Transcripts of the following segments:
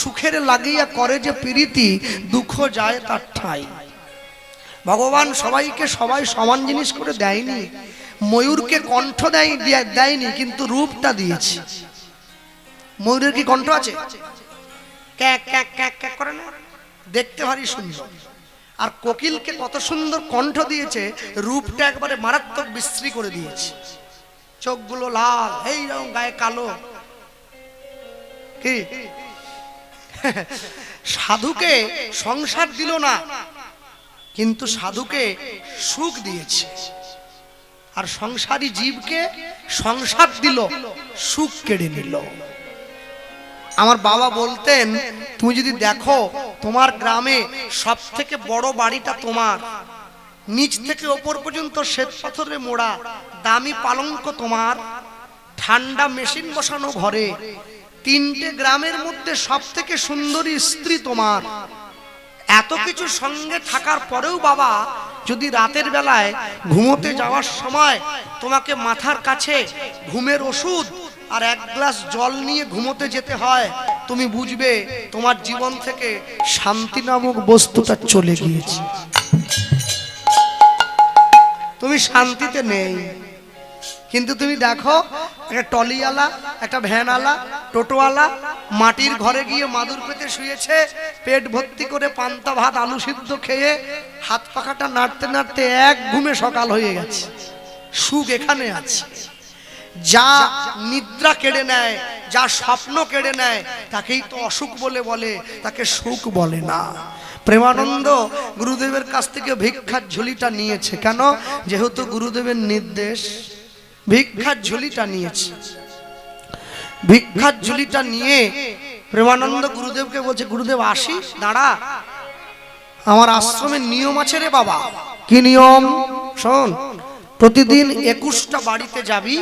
সুখের লাগিয়া করে যে প্রীতি, দুঃখ যায় তার ঠাই। ভগবান সবাইকে সবাই সমান জিনিস করে দেয়নি। ময়ূরকে কণ্ঠ দেয়নি, কিন্তু রূপটা দিয়েছে। ময়ূরের কি কণ্ঠ আছে? ক্যাক ক্যাক ক্যাক ক্যাক করে না, দেখতে ভারী সুন্দর। আর কোকিলকে কত সুন্দর কণ্ঠ দিয়েছে, রূপটা একবারে মারাত্মক বিশ্রী করে দিয়েছে। চোখগুলো লাল, এই রকম, গায়ে কালো। কি সাধুকে সংসার দিল না, কিন্তু সাধুকে সুখ দিয়েছে। আর সংসারী জীবকে সংসার দিল, সুখ কেড়ে নিল। আমার বাবা বলতেন, তুমি যদি দেখো তোমার গ্রামে সব থেকে বড় বাড়িটা তোমার, নিচ থেকে ওপর পর্যন্ত শ্বেত পাথরে মোড়া, দামি পালঙ্ক তোমার, ঠান্ডা মেশিন বসানো ঘরে, তিনটে গ্রামের মধ্যে সব থেকে সুন্দরী স্ত্রী তোমার, এত কিছু সঙ্গে থাকার পরেও বাবা, যদি রাতের বেলায় ঘুমোতে যাওয়ার সময় তোমাকে মাথার কাছে ঘুমের ওষুধ আর এক গ্লাস জল নিয়ে ঘুমোতে যেতে হয়, তুমি বুঝবে তোমার জীবন থেকে শান্তি নামক বস্তুটা চলে গিয়েছে। তুমি শান্তিতে নেই। কিন্তু তুমি দেখো, একটা টলিওয়ালা, একটা ভ্যানওয়ালা, টোটোওয়ালা মাটির ঘরে গিয়ে মাদুর পেতে শুয়েছে, পেট ভর্তি করে পান্তা ভাত আলু সিদ্ধ খেয়ে হাত পাখাটা নাড়তে নাড়তে এক ঘুমে সকাল হয়ে গেছে। সুখ এখানে আছে। যা নিদ্রা কেড়ে নেয়, যা স্বপ্ন কেড়ে নেয়, তাকেই তো অসুখ বলে, তাকে সুখ বলে না। প্রেমানন্দ গুরুদেবের কাছ থেকে ভিক্ষার ঝুলিটা নিয়েছে। কেন? যেহেতু গুরুদেবের নির্দেশ, ভিক্ষার ঝুলিটা নিয়েছে। ভিক্ষার ঝুলিটা নিয়ে প্রেমানন্দ গুরুদেবকে বলছে, গুরুদেব আসি, দাঁড়া, আমার আশ্রমের নিয়ম আছে রে বাবা। কি নিয়ম? শোন, প্রতিদিন 21টা বাড়িতে যাবি,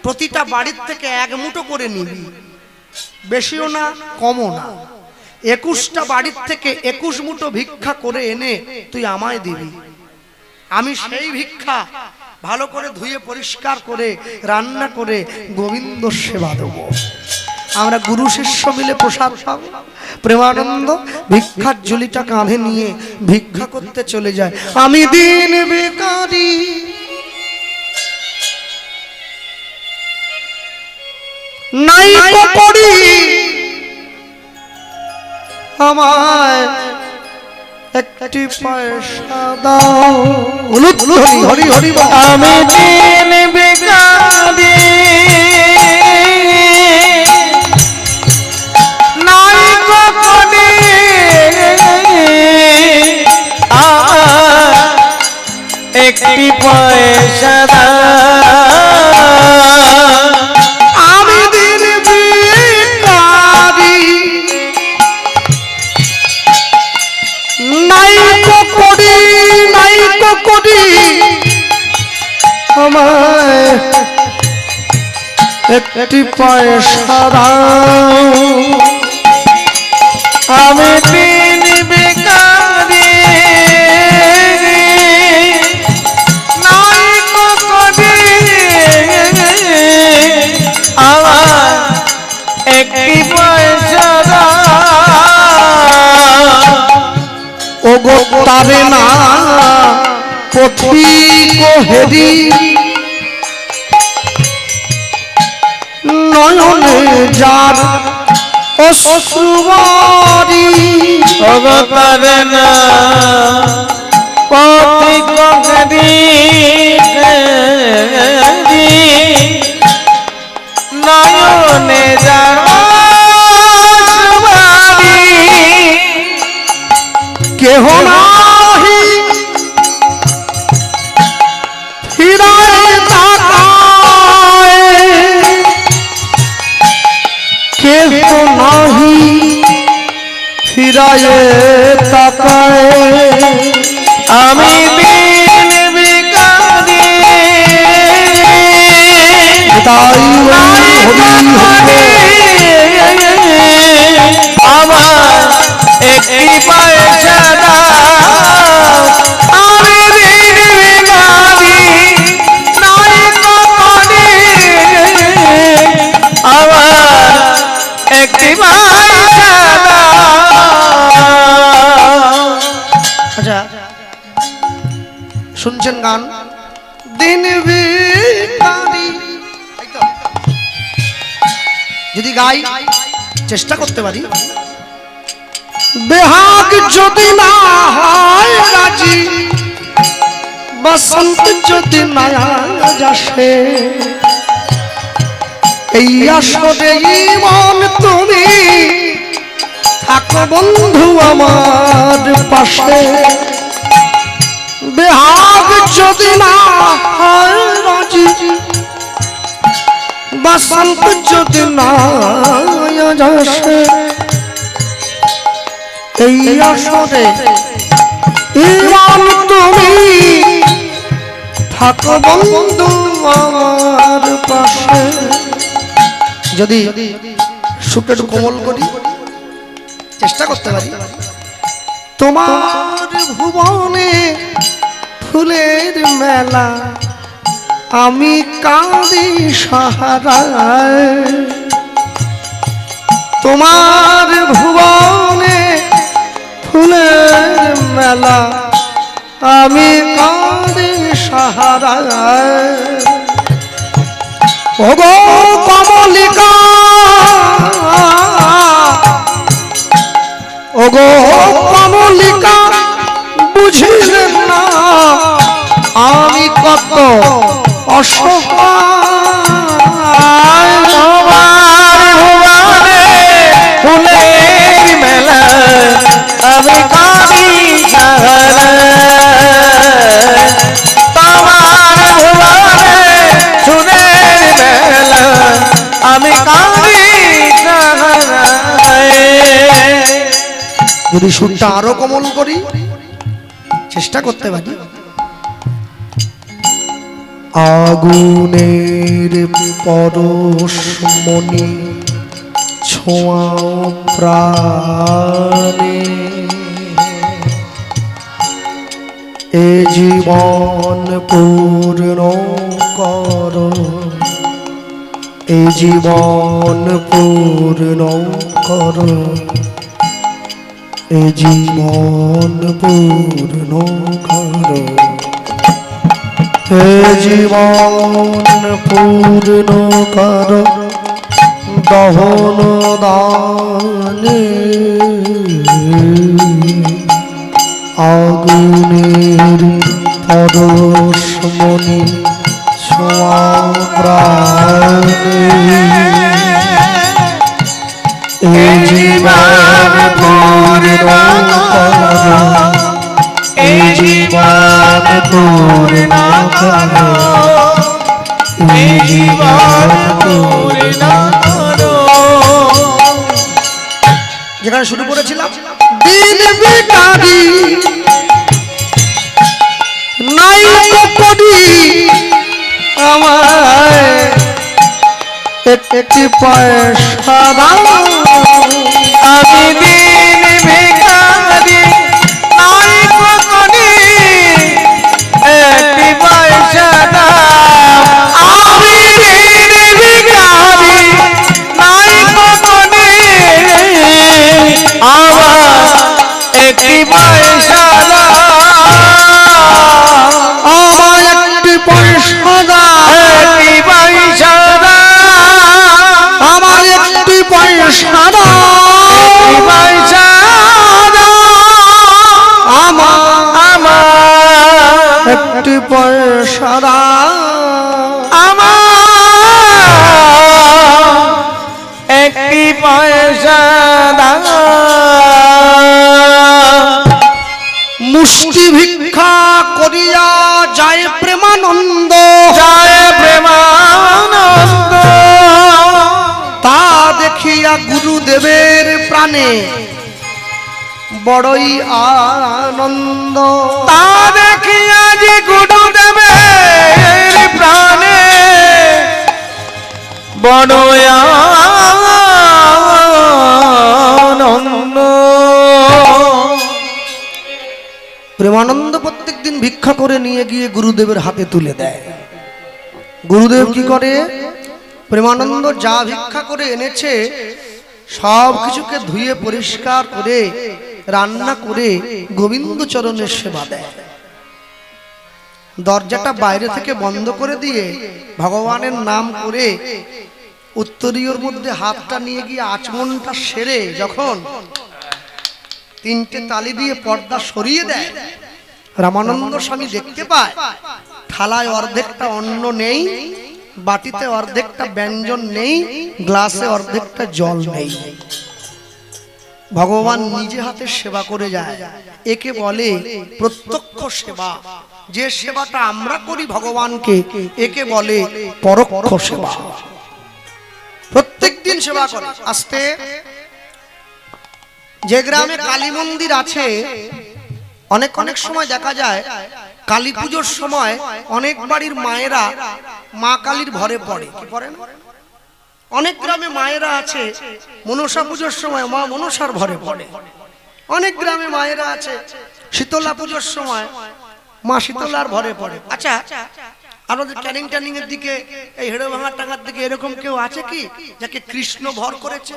প্রতিটা বাড়ির থেকে এক মুঠো করে নিবি, বেশিও না কমও না। 21টা বাড়ির থেকে 21 মুঠো ভিক্ষা করে এনে তুই আমায় দিবি। আমি সেই ভিক্ষা ভালো করে ধুয়ে পরিষ্কার করে রান্না করে গোবিন্দ সেবা দেব। আমরা গুরু শিষ্য মিলে প্রসাদ পাব। প্রেমানন্দ ভিক্ষার ঝুলিটা কাঁধে নিয়ে ভিক্ষা করতে চলে যায়। আমি দিন ভিখারি, নাই করি আমায় একটি পয়সা দাও। হরি হরি বল। আমি দিন ভিখারি, নাই করি একটি পয়সা দাও। আমি দিন ভিখারি, নাই করি, নাই করি আমায় একটি পয়সা দাও। আমি দিন ভিখারি, নাই করি আমার একটি পয়সা দাও। ও গো তারে না পথিক হেরি, নয়নে যার অশ্রুবারি। অবতারে না পথিক হেরি, নয়নে যার অশ্রুবারি। কেহ নাহি ফিরায় তাকায়, কেহ নাহি ফিরায় তাকায়। আমি দিন ভিখারি, তাই আমার একটি পয়সা দাও। আমি দিন ভিখারি, নাই করি আমার একটি পয়সা দাও। গান দিন ভিখারি। যদি গাই চেষ্টা করতে পারি, বেহাগ যদি না হয় রাজি, বসন্ত যদি না আসে, এই আসরে মন তুমি থাকো বন্ধু আমার পাশে। বেহাগ যদি না হয় রাজি, বসন্ত যদি না আসে, এই আসরে ইমান তুমি থাকো বন্ধু আমার পাশে। যদি সুরটা একটু কোমল করি, চেষ্টা করতে পারি, তোমার ভুবনে ফুলের মেলা, আমি কাঁদি সাহারায়। তোমার ভুবনে ফুলের মেলা, আমি কাঁদি সাহারায়। ওগো কমলিকা, ওগো কমলিকা, বুঝিলে না আমি কত অসহায়। তোমার ভুবনে ফুলের মেলা, আমি কাঁদি সাহারায়। তোমার ভুবনে ফুলের মেলা, আমি কাঁদি সাহারায়। যদি সুরটা আরো কোমল করি, চেষ্টা করতে পারি, আগুনের পরশমণি ছোঁয়া প্রাণে, এ জীবন পূর্ণ কর, এ জীবন পূর্ণ কর, এ জীবন পূর্ণ কর, এ জীবন পূর্ণ কর দহন দানে। আগুনের পরশমণি ছোঁয়া প্রাণে, এ জীবন পূর্ণ কর, এ জীবন পূর্ণ কর, এ জীবন পূর্ণ কর। যেখানে শুরু করেছিলাম, দিন ভিখারি নাই করি আমায় একটি পয়সা দাও। আমি দিন ভিখারি নাই করি একটি পয়সা দাও। আমি দিন ভিখারি নাই করি আমার একটি পয়সা দাও। আমার একটি পয়সা দাও, একটি পয়সা দাও। আমার একটি পয়সা দাও, একটি পয়সা দাও। আমার একটি পয়সা দাও, আমার একটি পয়সা দাও। মুষ্টি ভিক্ষা করিয়া যায় প্রেমানন্দ, জয় প্রেমানন্দ। তা দেখিয়া গুরুদেবের প্রাণে বড়ই আনন্দ। তা দেখিয়া যে গুরুদেবের প্রাণে বড় আনন্দ। প্রেমানন্দ প্রত্যেক দিন ভিক্ষা করে নিয়ে গিয়ে গুরুদেবের হাতে তুলে দেয়। গুরুদেব কি করে, প্রেমানন্দ যা ভিক্ষা করে এনেছে সব কিছুকে ধুয়ে পরিষ্কার করে রান্না করে গোবিন্দ চরণের সেবা দেয়। দরজাটা বাইরে থেকে বন্ধ করে দিয়ে ভগবানের নাম করে উত্তরীয়র মধ্যে হাতটা নিয়ে গিয়ে আচমনটা সেরে যখন তিনটে তালি দিয়ে পর্দা সরিয়ে দেয়, রামানন্দ স্বামী দেখতে পায় থালায় অর্ধেকটা অন্ন নেই, বাটিতে অর্ধেকটা ব্যঞ্জন নেই, গ্লাসে অর্ধেকটা জল নেই। ভগবান নিজে হাতে সেবা করে যায়। একে বলে প্রত্যক্ষ সেবা। যে সেবাটা আমরা করি ভগবানকে, একে বলে পরোক্ষ সেবা। প্রত্যেকদিন সেবা করে। আস্তে যে গ্রামে কালী মন্দির আছে, অনেক অনেক সময় দেখা যায় কালী পুজোর সময় অনেক বাড়ির মায়েরা মা কালীর ঘরে পড়ে। কি পড়েন? অনেক গ্রামে মায়েরা আছে মনসা পুজোর সময় মা মনসার ঘরে পড়ে। অনেক গ্রামে মায়েরা আছে শীতলা পুজোর সময় মা শীতলার ঘরে পড়ে। আচ্ছা, আমাদের ক্যানিং ট্যানিং এর দিকে, এই হেড়ে ভাঙা টাঙ্গার দিকে এরকম কেউ আছে কি যাকে কৃষ্ণ ভর করেছে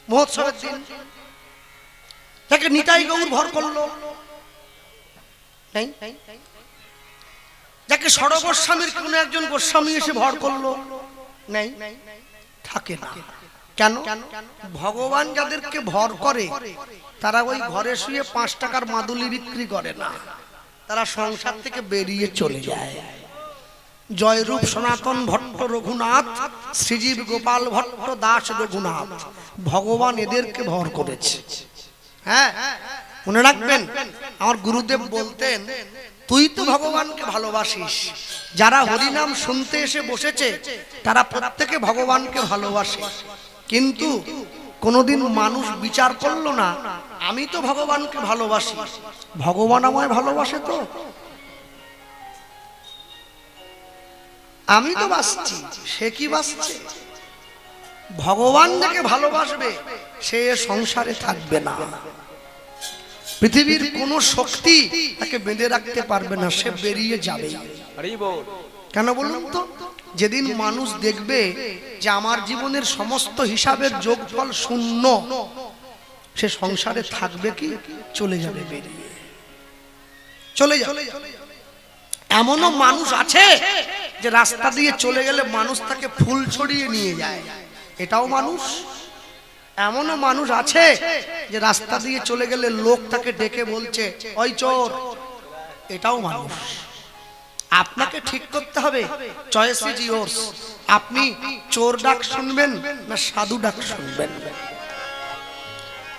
মহোৎসবের দিন? যাকে নিতাই গৌর ভর করলো? যাকে ষড় গোস্বামীর কোন একজন গোস্বামী এসে ভর করলো? নেই, থাকে না। কেন? ভগবান যাদেরকে ভর করে তারা ওই ঘরে শুয়ে 5 টাকার মাদুলি বিক্রি করে না, তারা সংসার থেকে বেরিয়ে চলে যায়। জয়রূপ সনাতন ভট্ট রঘুনাথ, শ্রীজীব গোপাল ভট্ট দাস রঘুনাথ, ভগবান এদেরকে ভর করেছে। হ্যাঁ, মনে রাখবেন, আমার গুরুদেব বলতেন, তুই তো ভগবানকে ভালোবাসিস, যারা হরিনাম শুনতে এসে বসেছে তারা প্রত্যেকে ভগবানকে ভালোবাসে, কিন্তু কোনোদিন মানুষ বিচার করলো না আমি তো ভগবানকে ভালোবাসি, ভগবান আমায় ভালোবাসে তো? আমি তো বাসছি, সে কি বাসছে? ভগবান যাকে ভালোবাসবে সে সংসারে থাকবে না। পৃথিবীর কোন শক্তি তাকে বেঁধে রাখতে পারবে না, সে বেরিয়ে যাবে। কেন বলুন তো? যেদিন মানুষ দেখবে যে আমার জীবনের সমস্ত হিসাবের যোগফল শূন্য, সে সংসারে থাকবে কি? চলে যাবে, বেরিয়ে চলে যাবে। এমনও মানুষ আছে যে রাস্তা দিয়ে চলে গেলে মানুষ তাকে ফুল ছড়িয়ে নিয়ে যায়, এটাও মানুষ। এমনও মানুষ আছে যে রাস্তা দিয়ে চলে গেলে লোক তাকে ডেকে বলছে ওই চোর, এটাও মানুষ। আপনাকে ঠিক করতে হবে, চয়েস ইজ ইয়োরস। আপনি চোর ডাক শুনবেন না সাধু ডাক শুনবেন?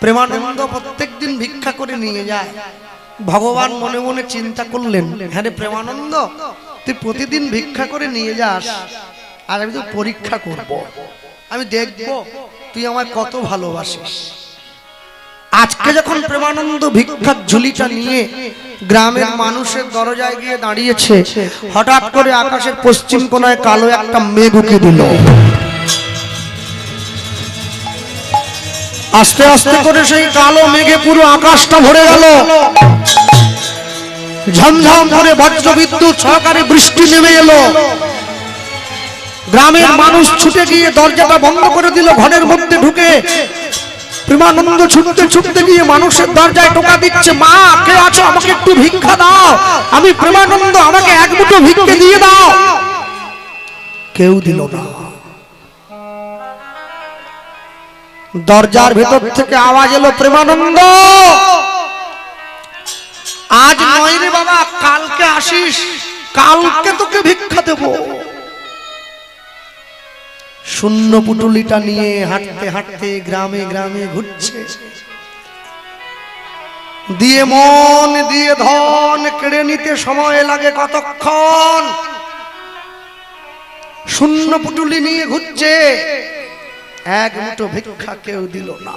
প্রেমানন্দ প্রত্যেকদিন ভিক্ষা করে নিয়ে যায়। ভগবান মনে মনে চিন্তা করলেন, হ্যাঁ রে প্রেমানন্দ, তুই প্রতিদিন ভিক্ষা করে নিয়ে যাস, আর আমি তো পরীক্ষা করব, আমি দেখব তুই আমায় কত ভালোবাসিস। আজকে যখন প্রেমানন্দ ভিক্ষার ঝুলিটা নিয়ে গ্রামের মানুষের দরজায় গিয়ে দাঁড়িয়েছে, হঠাৎ করে আকাশের পশ্চিম কোণায় কালো একটা মেঘ উঁকি দিল। আস্তে আস্তে করে সেই কালো মেঘে পুরো আকাশটা ভরে গেল। ঝমঝম করে বজ্র বিদ্যুৎ সহকারে বৃষ্টি নেমে এলো। গ্রামের মানুষ ছুটে গিয়ে দরজাটা বন্ধ করে দিল। ঘরের মধ্যে ঢুকে প্রেমানন্দ ছুটতে ছুটতে গিয়ে মানুষের দরজায় টোকা দিচ্ছে, মা কে আছো, আমাকে একটু ভিক্ষা দাও, আমি প্রেমানন্দ, আমাকে এক মুঠো ভিক্ষা দিয়ে দাও। কেউ দিল না। দরজার ভেতর থেকে আওয়াজ এলো, প্রেমানন্দ আজ নয় রে বাবা, কালকে আসিস, কালকে তোকে ভিক্ষা দেব। শূন্য পুটুলিটা নিয়ে হাঁটতে হাঁটতে গ্রামে গ্রামে ঘুরছে। দিয়ে মন দিয়ে ধন কেড়ে নিতে সময় লাগে কতক্ষণ। শূন্য পুটুলি নিয়ে ঘুরছে, এক মুঠো ভিক্ষা কেউ দিল না।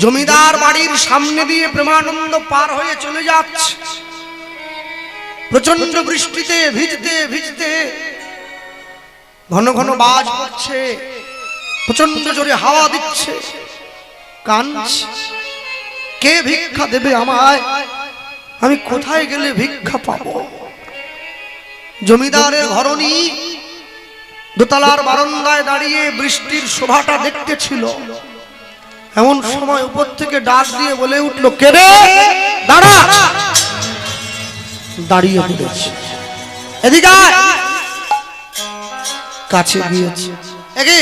জমিদার বাড়ির সামনে দিয়ে প্রেমানন্দ পার হয়ে চলে যাচ্ছে। প্রচন্ড বৃষ্টিতে ভিজতে ভিজতে ঘন ঘন বাজ পড়ছে, প্রচন্ড জোরে হাওয়া দিচ্ছে, কাঁদছে, কে ভিক্ষা দেবে আমায়, আমি কোথায় গেলে ভিক্ষা পাবো? জমিদারের ঘরণী দোতলার বারান্দায় দাঁড়িয়ে বৃষ্টির শোভাটা দেখতেছিল। এমন সময় উপর থেকে ডাক দিয়ে বলে উঠলো, কে রে? দাঁড়া। দাঁড়িয়ে পড়েছে, এদিকে আয়। কাছে গিয়েছে, একে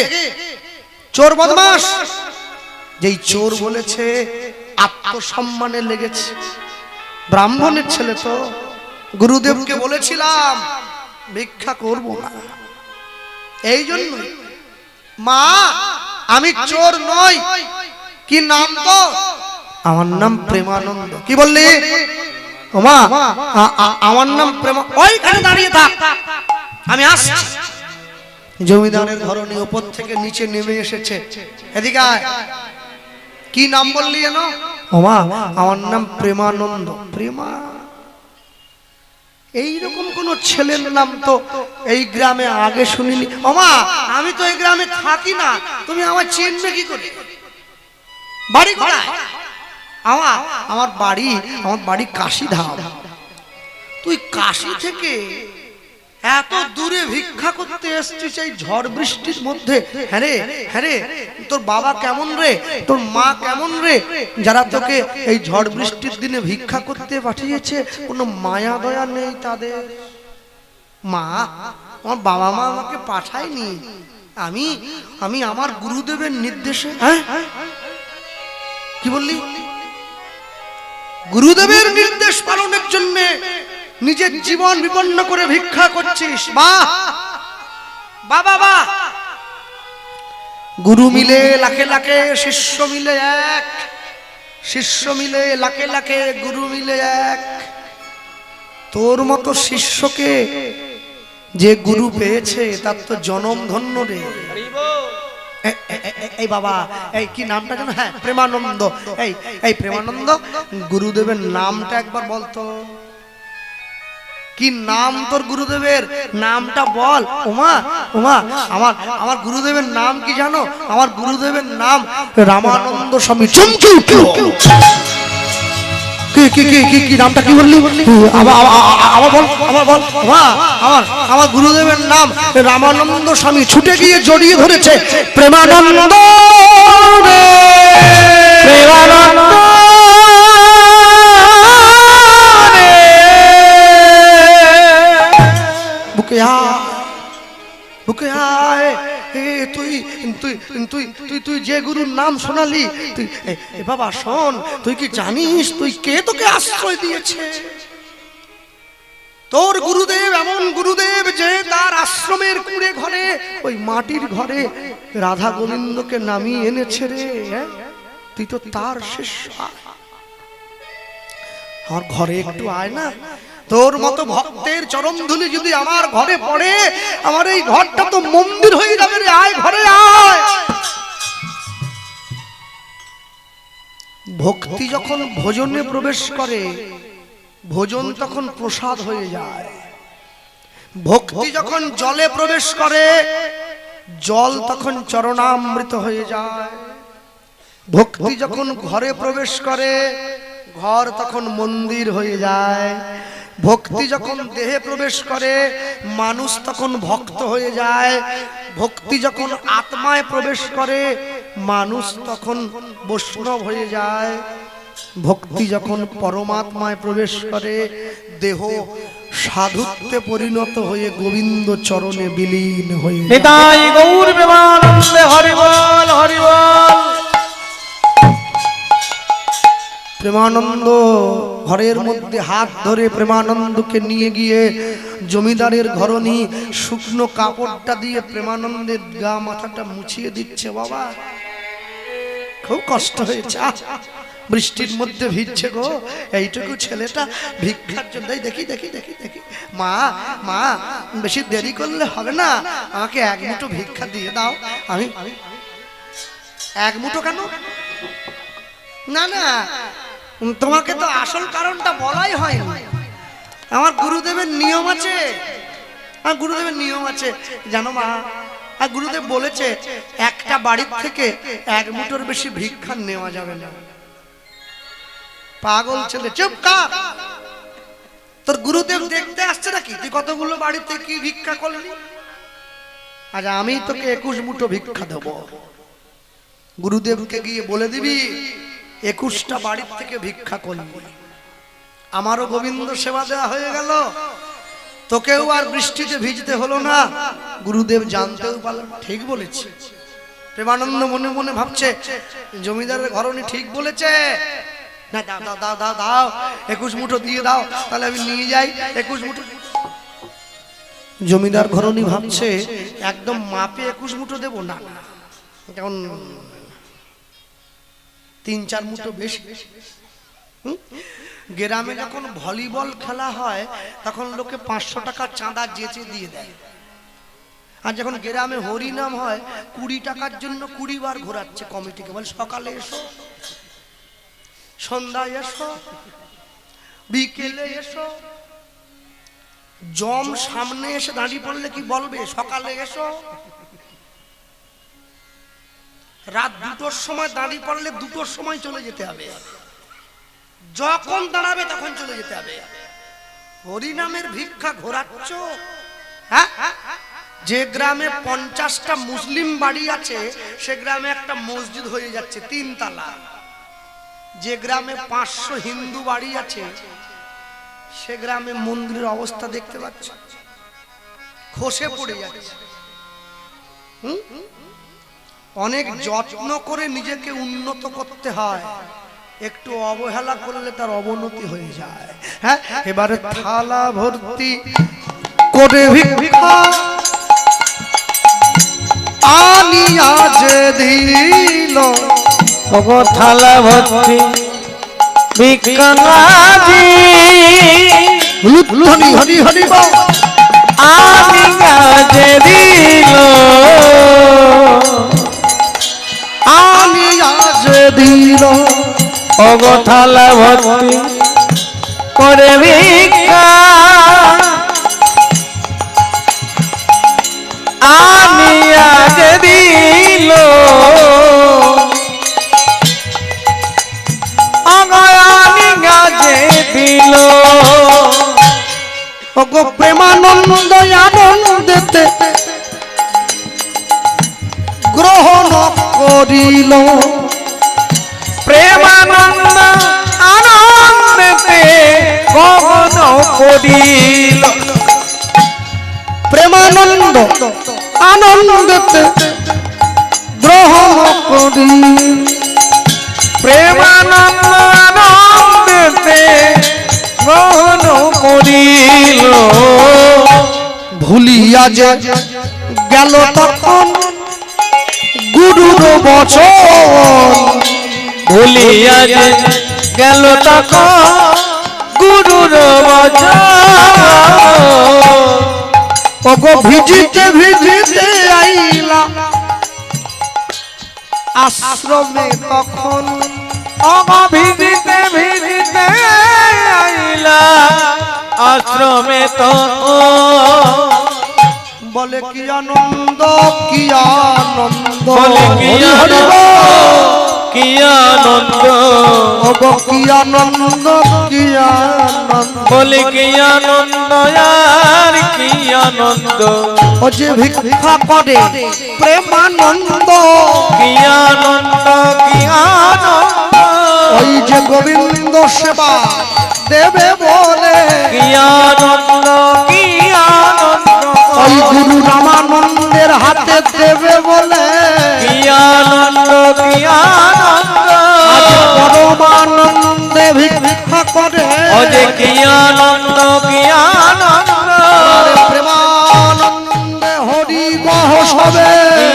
চোর বদমাস। যেই চোর বলেছে আত্মসম্মানে লেগেছে, ব্রাহ্মণের ছেলে তো, গুরুদেবকে বলেছিলাম ভিক্ষা করব না, এই জন্য। মা আমি চোর নই। কি নাম তো? আমার নাম প্রেমানন্দ। কি বললি? ও মা আমার নাম প্রেমা। ওইখানে দাঁড়িয়ে থাক, আমি আসছি। জমিদারের ধরনী উপর থেকে নিচে নেমে এসেছে, এদিকে আয়। কি নাম বললি যেন? ও মা আমার নাম প্রেমানন্দ। প্রেমা, এইরকম কোন ছেলের নাম তো এই গ্রামে আগে শুনিনি। ও মা আমি তো এই গ্রামে থাকি না, তুমি আমার চিনবে কি করে? বাড়ি কোথায়? আমার বাড়ি কাশীধাম। তুই কাশী থেকে এত দূরে ভিক্ষা করতে এসেছিস এই ঝড় বৃষ্টির মধ্যে? হ্যাঁ রে, তোর বাবা কেমন রে, তোর মা কেমন রে, যারা তোকে এই ঝড় বৃষ্টির দিনে ভিক্ষা করতে পাঠিয়েছে? কোনো মায়া দয়া নেই তাদের? মা আমার বাবা মা আমাকে পাঠায়নি, আমি আমার গুরুদেবের নির্দেশে। হ্যাঁ কি বললি? গুরুদেবের নির্দেশ পালনের জন্য নিজের জীবন বিপন্ন করে ভিক্ষা করছিস? বাহ বাবা বাহ। গুরু মিলে লাখে লাখে, শিষ্য মিলে এক, শিষ্য মিলে লাখে লাখে, গুরু মিলে এক। তোর মতো শিষ্যকে যে গুরু পেয়েছে তার তো জনম ধন্য রে। এই বাবা, এই কি নামটা যেন? হ্যাঁ প্রেমানন্দ। এই প্রেমানন্দ, গুরুদেবের নামটা একবার বলতো। কি নাম তোর গুরুদেবের? নামটা বল। ওমা আমার গুরুদেবের নাম কি জানো? আমার গুরুদেবের নাম রামানন্দ স্বামী। চমকে উঠলো। কি নামটা কি বললি? আমার গুরুদেবের নাম রামানন্দ স্বামী। ছুটে গিয়ে জড়িয়ে ধরেছে, প্রেমানন্দ প্রেমানন্দ। বুকে আয়, তুই যে গুরুর নাম শোনালি, তুই বাবা শোন, তুই কি জানিস তুই কে তোকে আশ্রয় দিয়েছে? তোর গুরুদেব এমন গুরুদেব যে তার আশ্রমের কুড়ে ঘরে, ওই মাটির ঘরে রাধা গোবিন্দকে নামিয়ে এনেছে রে। তুই তো তার শিষ্য। আমার ঘরে একটু আয় না, তোর মতো ভক্তের চরণধুলি যদি আমার ঘরে পড়ে, আমার এই ঘরটা তো মন্দির হয়ে যাবে রে। আয় ঘরে আয়। ভক্তি যখন ভোজনে প্রবেশ করে, ভোজন তখন প্রসাদ হয়ে যায়। ভক্তি যখন জলে প্রবেশ করে, জল তখন চরণামৃত হয়ে যায়। ভক্তি যখন ঘরে প্রবেশ করে, ঘর তখন মন্দির হয়ে যায়। ভক্তি যখন দেহে প্রবেশ করে, মানুষ তখন ভক্ত হয়ে যায়। ভক্তি যখন আত্মায় প্রবেশ করে, মানুষ তখন বৈষ্ণব হয়ে যায়। ভক্তি যখন পরমাত্মায় প্রবেশ করে, দেহ সাধুত্বে পরিণত হয়ে গোবিন্দ চরণে বিলীন হয়ে যায়। নিতাই গৌর প্রেমানন্দে হরি বল হরি বল। প্রেমানন্দ ঘরের মধ্যে হাত ধরে প্রেমানন্দকে নিয়ে গিয়ে জমিদারের ঘরণী শুকনো কাপড়টা দিয়ে প্রেমানন্দের গা মাথাটা মুছিয়ে দিচ্ছে। বাবা খুব কষ্ট হয়েছে, বৃষ্টির মধ্যে ভিজছে গো। এইটুকু ছেলেটা ভিক্ষার জন্য। দেখি দেখি দেখি দেখি মা বেশি দেরি করলে হবে না, আমাকে এক মুঠো ভিক্ষা দিয়ে দাও। আমি এক মুঠো কেন? না না, তোমাকে তো আসল কারণটা বলাই হয়নি। আমার গুরুদেবের নিয়ম আছে, আমার গুরুদেবের নিয়ম আছে জানো মা। আর গুরুদেব বলেছে একটা বাড়ির থেকে এক মুঠোর বেশি ভিক্ষা নেওয়া যাবে না। পাগল ছেলে, চুপ কর। তোর গুরুদেব দেখতে আসছে নাকি তুই কতগুলো বাড়িতে কি ভিক্ষা করলি? আজ আমি তোকে 21 মুঠো ভিক্ষা দেব। গুরুদেবকে গিয়ে বলে দিবি 21টা বাড়ির থেকে ভিক্ষা করবি, আমারও গোবিন্দ সেবা দেওয়া হয়ে গেল, তোকেও আর বৃষ্টিতে ভিজতে হলো না। গুরুদেব জানতেও পারলেন ঠিক বলেছে। প্রেমানন্দ মনে মনে ভাবছে জমিদারের ঘরণী ঠিক বলেছে, না দাও দাও দাও দাও দাও 21 মুঠো দিয়ে দাও, তাহলে আমি নিয়ে যাই 21 মুঠো। জমিদার ঘরণী ভাবছে একদম মাপে 21 মুঠো দেবো না, যেমন 3-4 মুঠো বেশি। গ্রামে যখন ভলিবল খেলা হয় তখন লোকে 500 টাকা চাঁদা যেচে দিয়ে দেয়, আর যখন গ্রামে হরিনাম হয় 20 টাকার জন্য 20 বার ঘোরাচ্ছে কমিটিকে, বলে সকালে এসো, সন্ধ্যায় এসো, বিকেলে এসো। জম সামনে এসে দাঁড়িয়ে পড়লে কি বলবে? সকালে এসো। রাত 2টোর সময় দাঁড়িয়ে পড়লে 2টোর সময় চলে যেতে হবে, যখন দাঁড়াবে তখন চলে যেতে হবে। হরিনামের ভিক্ষা ঘোরাচ্ছ? হ্যাঁ, যে গ্রামে 50টা মুসলিম বাড়ি আছে সে গ্রামে একটা মসজিদ হয়ে যাচ্ছে 3 তলা। যে গ্রামে 500 হিন্দু বাড়ি আছে সে গ্রামে মন্দিরের অবস্থা দেখতে পাচ্ছ, খসে পড়ে যাচ্ছে। অনেক যত্ন করে নিজেকে উন্নত করতে হয়, একটু অবহেলা করলে তার অবনতি হয়ে যায়। হ্যাঁ, এবারে থালা ভর্তি করে ভিক্ষা আনিয়া যে দিল, ওগো থালা ভর্তি ভিক্ষা নাজি, হরি হরি হরি বল, আনিয়া যে দিল, আনিয়া যে দিল, ওগো থালা ভর্তি করে ভিক্ষা আনিয়া যে দিল, আনিয়া যে দিল, ওগো প্রেমানন্দ আনন্দেতে গ্রহণ করিল, প্রেমানন্দ আনন্দেতে গ্রহণ করিল, প্রেমানন্দ আনন্দেতে গ্রহণ করিল, প্রেমানন্দ আনন্দেতে গ্রহণ করিল, ভুলিয়া যে গেল তখন গুরুর বচন, ভুলিয়া যে গেল তখন গুরুর বচন, ওগো ভিজিতে ভিজিতে আইলা আশ্রমে তখন, অগো ভিজিতে ভিজিতে আইলা আশ্রমে তো, বলে কি আনন্দ কি আনন্দ, বলে কি হরি হরি আনন্দ, বল, কি আনন্দ, ওগো কি আনন্দ কি আনন্দ, বলে কি আনন্দ আর কি আনন্দ, ও যে ভিক্ষা করে প্রেমানন্দ, কি আনন্দ কি আনন্দ, ওই যে গোবিন্দ সেবা দেবে বলে, কি আনন্দ কি আনন্দ, ওই গুরু রামানন্দের হাতে দেবে বলে, কি আনন্দ কি আনন্দ, আজ পরমানন্দে ভিক্ষা করে, ও যে কি আনন্দ কি আনন্দ, আরে প্রেমানন্দে হরি বহ সবে, কি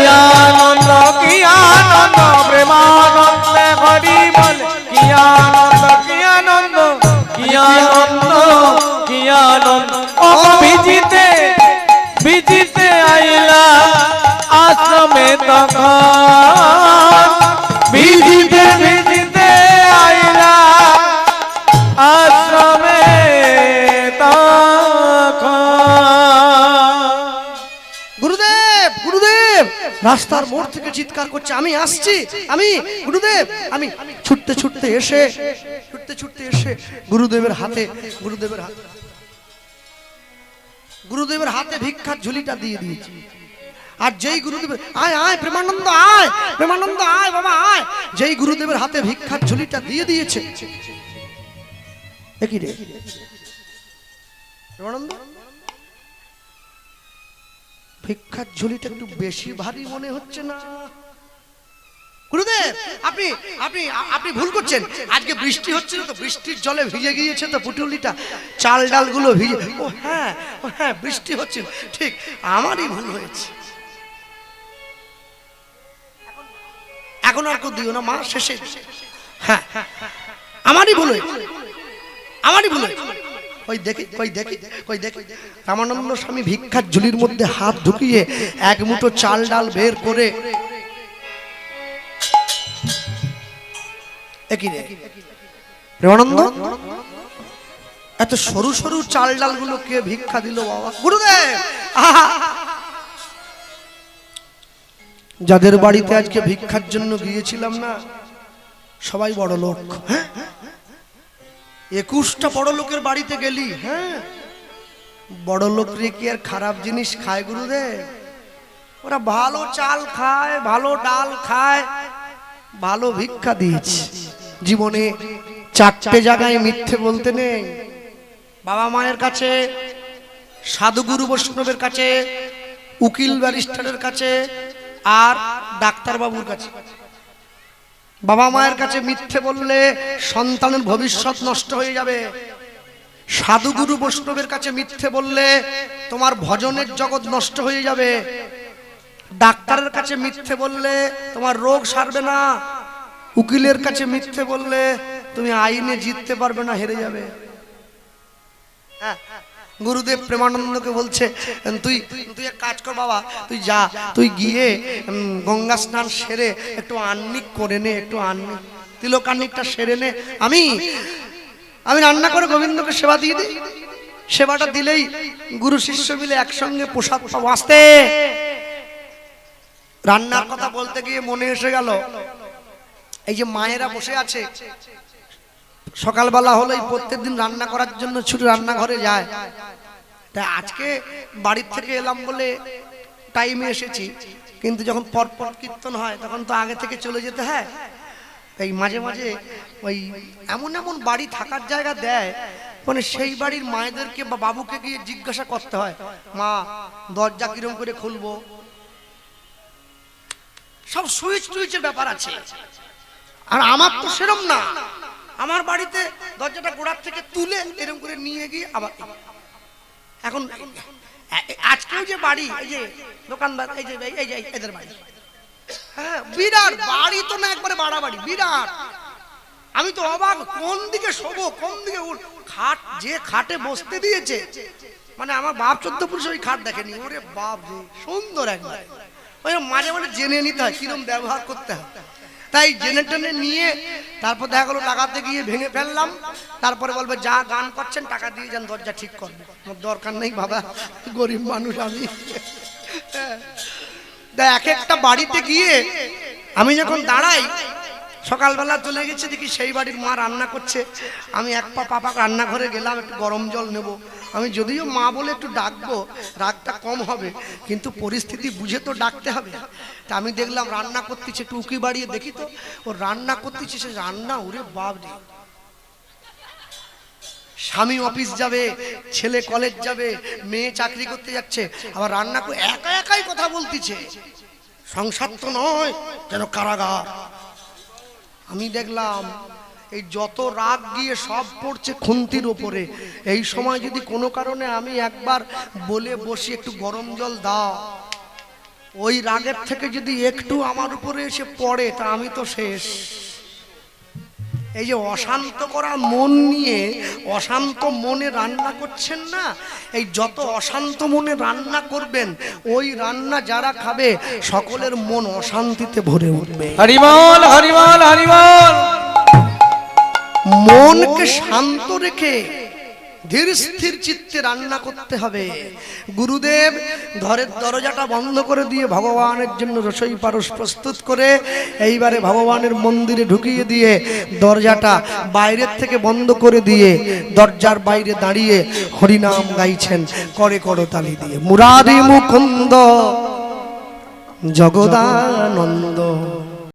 আনন্দ কি আনন্দ, প্রেমানন্দে হরি বল, কি আনন্দ কি আনন্দ, কি আনন্দ কি আনন্দ, ও ভিজিতে ভিজিতে আইলা আশ্রমে তখন, ভিজিতে ভিজিতে আইলা আশ্রমে তখন। গুরুদেব গুরুদেব রাস্তার মোড় থেকে চিৎকার করছে, আমি আসছি, আমি গুরুদেব, আমি ছুটতে ছুটতে এসে গুরুদেবের হাতে গুরুদেবের হাতে ভিক্ষার ঝুলিটা দিয়ে দিয়েছি। আর যেই গুরুদেবের আয় আয় প্রেমানন্দ আয়, প্রেমানন্দ আয় বাবা আয়, যেই গুরুদেবের হাতে ভিক্ষার ঝুলিটা দিয়ে দিয়েছে, একই রে প্রেমানন্দ, ভিক্ষার ঝুলিটা একটু বেশি ভারী মনে হচ্ছে না গুরুদেব? আপনি আপনি আপনি ভুল করছেন। আজকে বৃষ্টি হচ্ছিল তো, বৃষ্টির জলে ভিজে গিয়েছে তো পুটুলিটা, চাল ডালগুলো ভিজে। ও হ্যাঁ, ও হ্যাঁ, বৃষ্টি হচ্ছিল, ঠিক আমারই ভুল হয়েছে। এখন আর কেউ দিও না মা, শেষে। হ্যাঁ আমারই ভুল হয়েছে, আমারই ভুল হয়েছে। ওই দেখি কই দেখি কই দেখি রামানন্দ স্বামী ভিক্ষার ঝুলির মধ্যে হাত ঢুকিয়ে এক মুঠো চাল ডাল বের করে, একই রে প্রেমানন্দ, এত সরু সরু চাল ডাল গুলো কে ভিক্ষা দিল বাবা? গুরুদেব, যাদের বাড়িতে আজকে ভিক্ষার জন্য গিয়েছিলাম না, সবাই বড় লোক। হ্যাঁ 21টা বড় লোকের বাড়িতে গেলি। হ্যাঁ বড় লোক রে কি আর খারাপ জিনিস খায় গুরুদেব? ওরা ভালো চাল খায়, ভালো ডাল খায়, ভালো ভিক্ষা দিয়েছে। জীবনে 4টে জায়গায় মিথ্যে বলতে নেই, বাবা মায়ের কাছে, সাধুগুরু বৈষ্ণবের কাছে, উকিল ব্যারিস্টারের কাছে, আর ডাক্তার বাবুর কাছে। বাবা মায়ের কাছে মিথ্যে বললে সন্তানের ভবিষ্যৎ নষ্ট হয়ে যাবে। সাধুগুরু বৈষ্ণবের কাছে মিথ্যে বললে তোমার ভজনের জগৎ নষ্ট হয়ে যাবে। ডাক্তারের কাছে মিথ্যে বললে তোমার রোগ সারবে না। উকিলের কাছে মিথ্যে বললে তুমি আইনে জিততে পারবে না, হেরে যাবে। গুরুদেব প্রেমানন্দকে বলছে, তুই তুই এক কাজ কর বাবা, তুই যা, তুই গিয়ে গঙ্গা স্নান সেরে একটু আন্নিক করে নে, একটু আন্নিক তিলকান্নিকটা সেরে নে, আমি আমি রান্না করে গোবিন্দকে সেবা দিয়ে দিই। সেবাটা দিলেই গুরু শিষ্য মিলে একসঙ্গে প্রসাদ পাবো। আসতে রান্নার কথা বলতে গিয়ে মনে এসে গেল, এই যে মায়েরা বসে আছে, সকালবেলা হলেই প্রত্যেকদিন রান্না করার জন্য ছুটে রান্নাঘরে যায়। তাই আজকে বাড়ির থেকে এলাম বলে টাইমে এসেছি, কিন্তু যখন পরপর কীর্তন হয় তখন তো আগে থেকে চলে যেতে হয়। তাই মাঝে মাঝে ওই এমন এমন বাড়ি থাকার জায়গা দেয়, মানে সেই বাড়ির মায়েদেরকে বা বাবুকে গিয়ে জিজ্ঞাসা করতে হয়, মা দরজা কিরম করে খুলবো, সব সুইচ টুইচের ব্যাপার আছে। আর আমার তো সেরম না, আমার বাড়িতে দরজাটা গোড়ার থেকে তুলে এরকম করে নিয়ে গিয়ে আবার। এখন আজকেও যে বাড়ি, এই যে দোকানদার, এই যে এই যে এদের বাড়ি, হ্যাঁ বিরাট বাড়ি তো না, একবারে বাড়া বাড়ি বিরাট। আমি তো অবাক, কোন দিকে শোবো কোন দিকে খাট, যে খাটে বসতে দিয়েছে, মানে আমার বাপ 14 পুরুষ ওই খাট দেখেনি। ওরে বাপ রে, সুন্দর একবার। ওই মাঝে মাঝে জেনে নিতে হয় কিরম ব্যবহার করতে হয়। তাই জেনে টেনে নিয়ে তারপর দেখা গেলো লাগাতে গিয়ে ভেঙে ফেললাম। তারপরে বলবে যা গান করছেন টাকা দিয়ে যান, দরজা ঠিক করবে। আমার দরকার নেই বাবা, গরিব মানুষ আমি। এক একটা বাড়িতে গিয়ে আমি যখন দাঁড়াই, সকালবেলা চলে গেছে দেখি সেই বাড়ির মা রান্না করছে। আমি এক পা পাপা রান্নাঘরে গেলাম, একটু গরম জল নেব। আমি যদিও মা বলে একটু ডাকবো, রাগটা কম হবে, কিন্তু পরিস্থিতি বুঝে তো ডাকতে হবে। তা আমি দেখলাম রান্না করতেছে, একটু উকি বাড়িয়ে দেখি তো ও রান্না করতেছে। সে রান্না, ওরে বাপ রে, স্বামী অফিস যাবে, ছেলে কলেজ যাবে, মেয়ে চাকরি করতে যাচ্ছে, আবার রান্না করে একা একাই কথা বলতেছে। সংসার তো নয়, যেন কারাগার। আমি দেখলাম এই যত রাগ গিয়ে সব পড়ছে খুন্তির উপরে। এই সময় যদি কোনো কারণে আমি একবার বলে বসি একটু গরম জল দাও, ওই রাগের থেকে যদি একটু আমার উপরে এসে পড়ে, তা আমি তো শেষ। এই যে অশান্ত করা মন নিয়ে অশান্ত মনে রান্না করছেন না, এই যত অশান্ত মনে রান্না করবেন, ওই রান্না যারা খাবে সকলের মন অশান্তিতে ভরে উঠবে। হরিবল হরিবল হরিবল। মনকে শান্ত রেখে ধীর স্থির চিত্তে রান্না করতে হবে। গুরুদেব ঘরের দরজাটা বন্ধ করে দিয়ে ভগবানের জন্য রসই পারস প্রস্তুত করে এইবারে ভগবানের মন্দিরে ঢুকিয়ে দিয়ে দরজাটা বাইরের থেকে বন্ধ করে দিয়ে দরজার বাইরে দাঁড়িয়ে হরিনাম গাইছেন করে করতালি দিয়ে। মুরারি মুকুন্দ জগদানন্দ